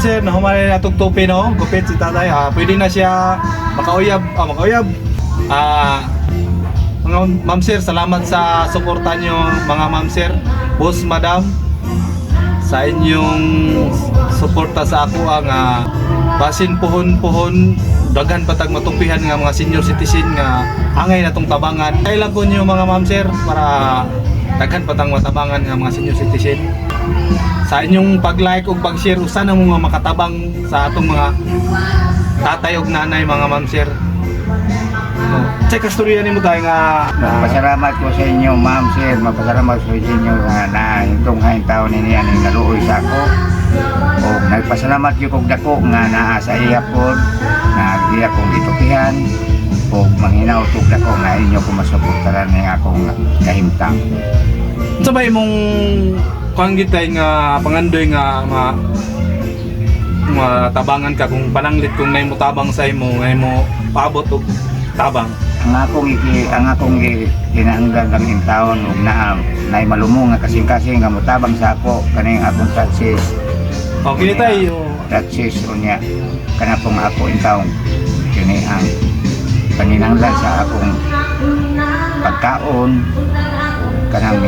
sir, nahuman na itong tupi, no? Gupit si tatay. Pwede na siya makauyab. Makauyab. Mga ma'am sir, salamat sa suporta nyo, mga ma'am sir, boss, madam, sa inyong suporta sa ako ang basin puhon-puhon daghan patag matupihan nga mga senior citizen nga angay na tong tabangan. Kailan ko nyo mga ma'am sir para daghan patang matabangan nga mga senior citizen. Sa inyong pag-like ug pag-share usa na mo nga makatabang sa atong mga tatay ug nanay mga ma'am sir. Check kasturya nimo tayo nga Pasalamat ko sa inyo, ma'am sir. Mapasalamat ko sa inyo na itong ngayong taon ninyo ang naluoy sa ako. O nagpasalamat ko kong dako nga naa sa iya po na iya kong itupihan o manghinaw tug dako nga inyo ko masuportaran ng akong kahimtang. sabay mong kanggitay nga pangandoy nga tabangan ka kung pananglit kung nay mo tabang sa imo ngay mo paabot og tabang. Ang akong hinahanggan lang in taon ug naay malumo nga kasing-kasing nga motabang sa ako kaning akong tatsis. Okay tayo. Tatsis unya kana pong ako in taon kini ang paninanglan sa akong pagkaon kanang